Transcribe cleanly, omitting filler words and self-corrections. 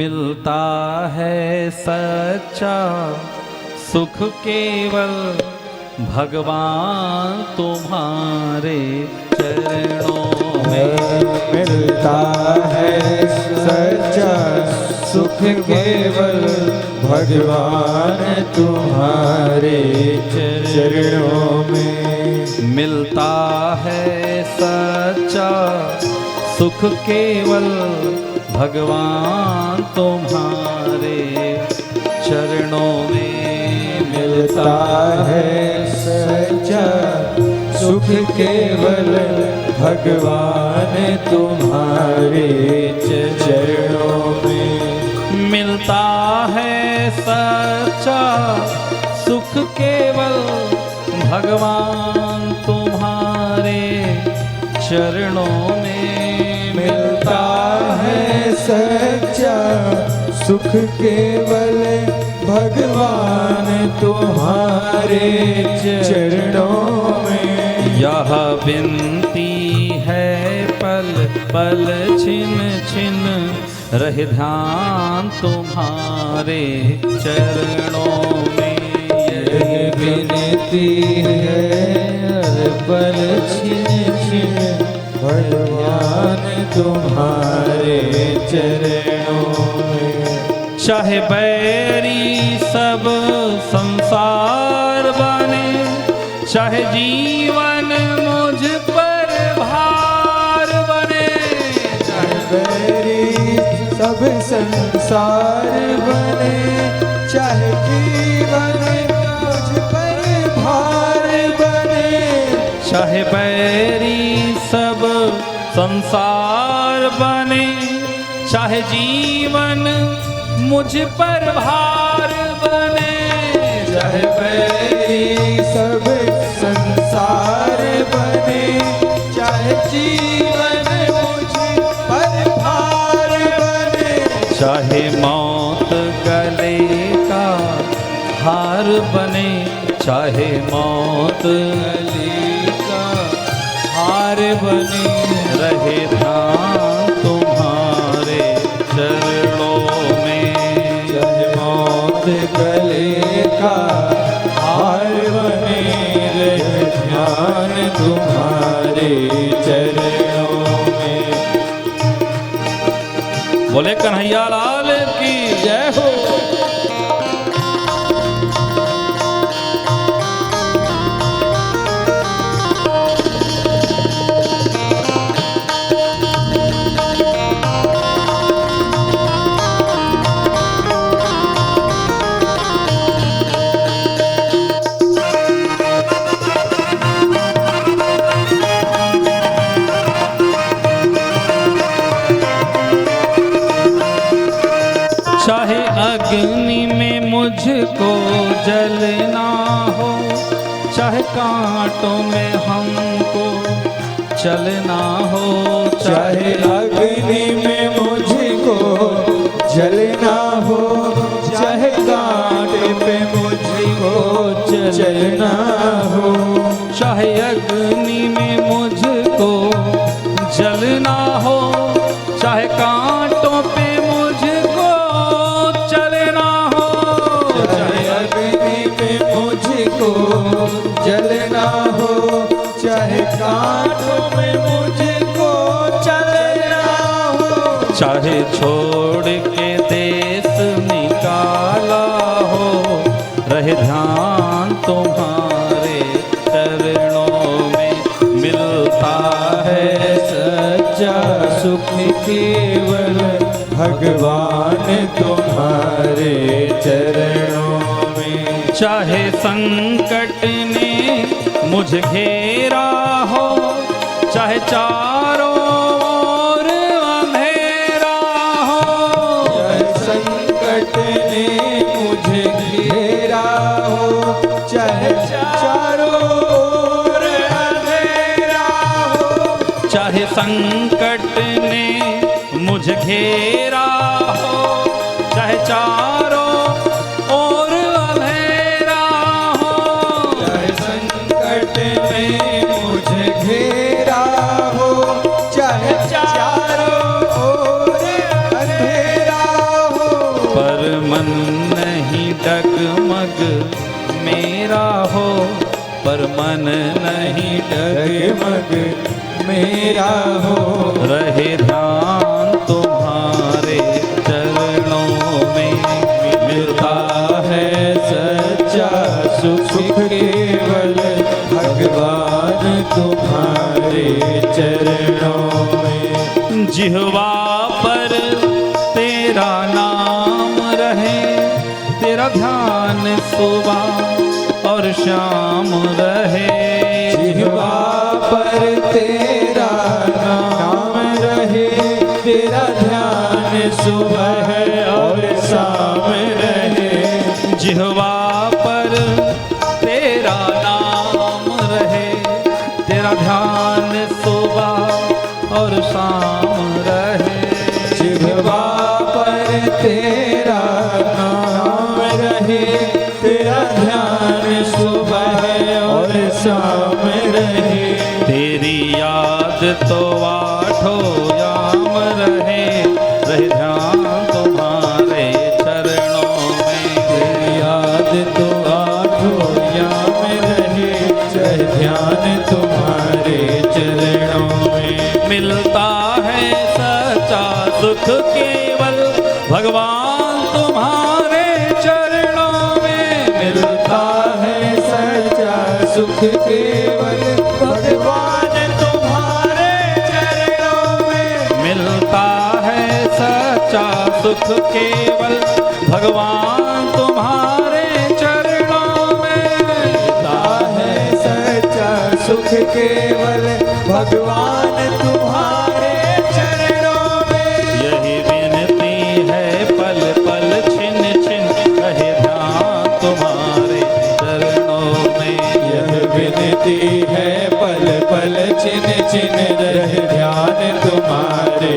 मिलता है सच्चा सुख केवल भगवान तुम्हारे चरणों में। मिलता है सच्चा सुख केवल भगवान तुम्हारे चरणों में। मिलता है सच्चा सुख केवल भगवान तुम्हारे चरणों में। मिलता है सच्चा सुख केवल भगवान तुम्हारे चरणों में। मिलता है सच्चा सुख केवल भगवान तुम्हारे चरणों में। मिलता है सच्चा सुख केवल भगवान तुम्हारे चरणों में। यह विनती है पल पल छिन छिन रहे ध्यान तुम्हारे चरणों में। यह विनती है पल छिन छिन भगवान तुम्हारे चरणों में। चाहे बैरी सब संसार बने, चाहे जीवन मुझ पर भार बने। चाहे बैरी सब संसार बने, चाहे जीवन मुझ पर भार बने। चाहे बैरी सब संसार बने, चाहे जीवन मुझ पर भार बने। चाहे बैरी सब संसार बने, चाहे जीवन मुझ पर भार बने। चाहे मौत गले का हार बने, चाहे मौत गले का हार बने। रहे ध्यान तुम्हारे चरणों में। चाहे मौत गले का हार बने, रहे ध्यान तुम्हारे चरणों में। बोले कन्हैया लाल की जय हो। चाहे अग्नि में मुझको जलना हो, चाहे कांटों में हमको चलना हो। चाहे अग्नि में मुझको जलना हो, चाहे कांटे पे मुझको चलना हो। चाहे अग्नि में मुझको जलना हो, चाहे कांटों पे मुझको चलना हो। चाहे अग्नि में मुझको जलना हो, चाहे कांटों में मुझको चलना हो। चाहे छोड़ के देश निकाला हो, रहे ध्यान तुम्हारे चरणों में। मिलता है सच्चा सुख केवल भगवान तुम्हारे चरणों में। चाहे संकट ने मुझे घेरा हो, चाहे चारों ओर अंधेरा हो। चाहे संकट ने मुझे घेरा हो, चाहे चारों ओर अंधेरा हो। चाहे संकट ने मुझे घेरा हो, चाहे चारों ओर अंधेरा हो। चाहे संकट ने मुझे घेरा हो, चाहे चारों ओर अंधेरा हो। पर मन नहीं डगमग मेरा हो, पर मन नहीं डगमग मेरा हो। रहे ध्यान तुम्हारे चरणों में, मिलता है सच्चा सुख केवल भगवान तुम्हारे चरणों में। जिह्वा पर तेरा नाम रहे, तेरा ध्यान सुबह और शाम रहे। जिह्वा पर तेरा नाम रहे, तेरा ध्यान सुबह और शाम रहे। जिह्वा पर तेरा नाम रहे, तेरा ध्यान सुबह और शाम रहे। जिह्वा पर तेरा नाम रहे, तेरा ध्यान सुबह और शाम रहे। तेरी याद तो आठों याम रहे, रहे ध्यान तुम्हारे चरणों में। तेरी याद तो आठों याम रहे, चाहे ध्यान तुम्हारे चरणों में। मिलता है सच्चा सुख केवल भगवान तुम्हारे चरणों में। मिलता है सच्चा सुख केवल भगवान तुम्हारे चरणों में। मिलता है सच्चा सुख केवल भगवान तुम्हारे चरणों में। मिलता है सच्चा सुख केवल भगवान तुम्हारे चरणों में। यही विनती है पल पल छिन छिन रहे ध्यान तुम्हारे चरणों में। यह विनती है पल पल छिन छिन रहे ध्यान तुम्हारे